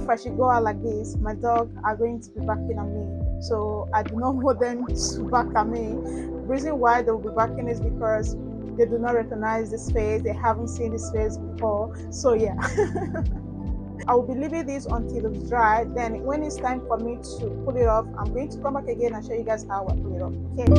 if I should go out like this, my dog are going to be barking at me. So I do not want them to bark at me. The reason why they will be barking is because they do not recognize this face. They haven't seen this face before. So yeah. I will be leaving this until it's dry. Then when it's time for me to pull it off, I'm going to come back again and show you guys how I pull it off. Okay.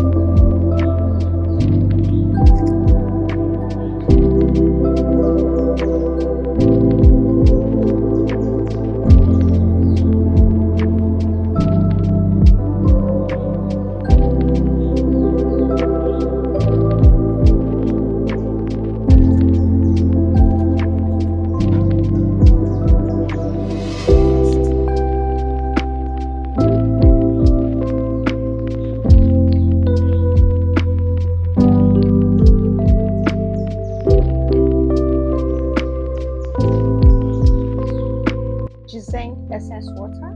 Essence water.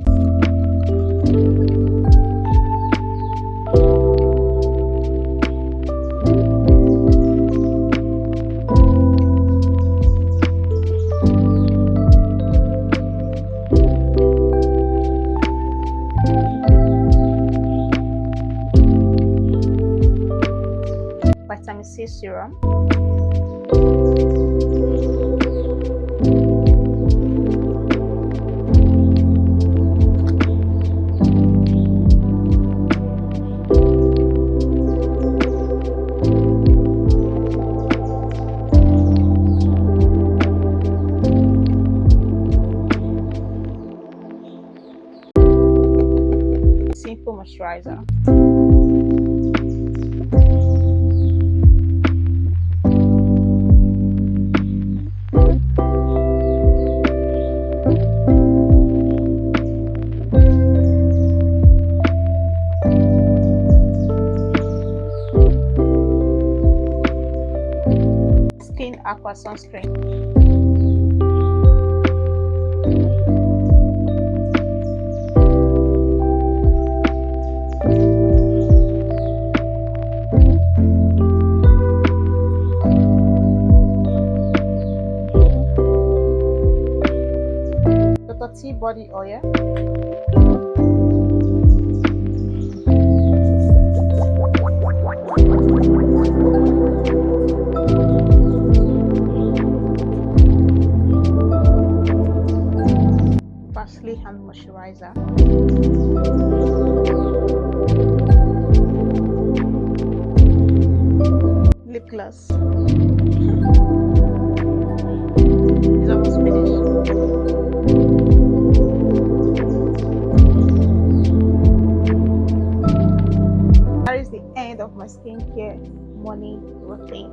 Vitamin C serum. Simple moisturizer. Skin Aqua sunscreen. Tea body oil. Parsley hand moisturizer. Lip gloss. It's almost finished. Of my skincare morning routine.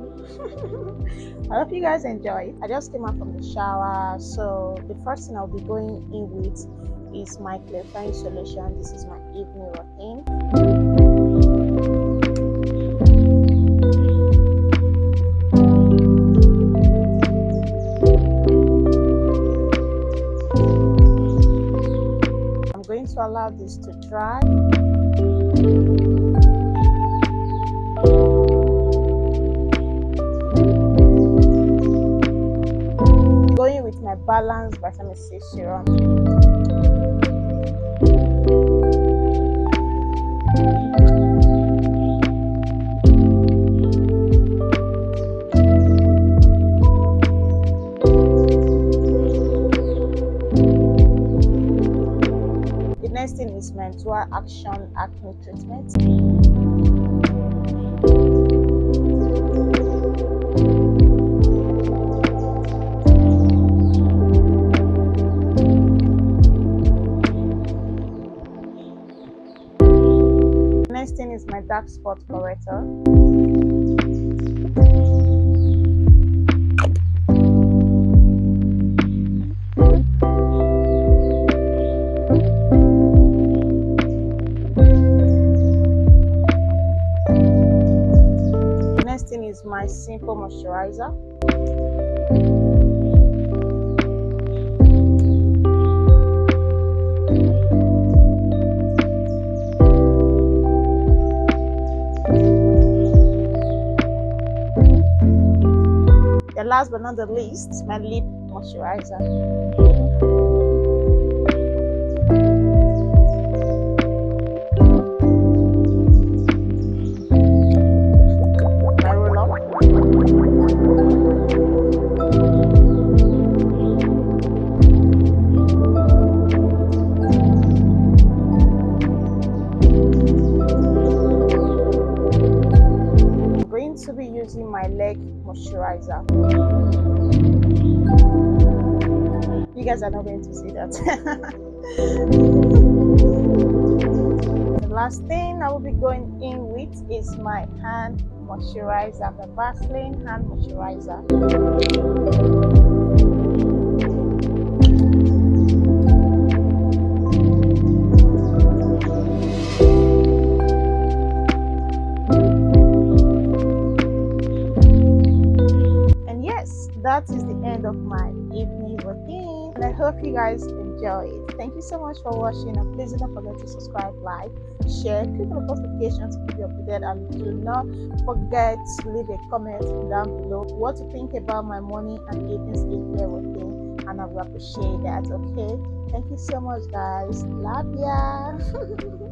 I hope you guys enjoy. I just came out from the shower, so the first thing I'll be going in with is my clarifying solution. This is my evening routine. I'm going to allow this to dry. Going with my balanced vitamin C serum. The next thing is my dual action acne treatment. Next thing is my dark spot corrector. Next thing is my simple moisturizer. The last but not the least, my lip moisturizer. guys are not going to see that. The last thing I will be going in with is my hand moisturizer, the Vaseline hand moisturizer. And yes, that is the end of my evening routine, and I hope you guys enjoy it. Thank you so much for watching, and please don't forget to subscribe, like, share, click on the notifications to keep you updated, and do not forget to leave a comment down below what you think about my morning and evening skincare routine, and I will appreciate that. Okay, thank you so much guys, love ya.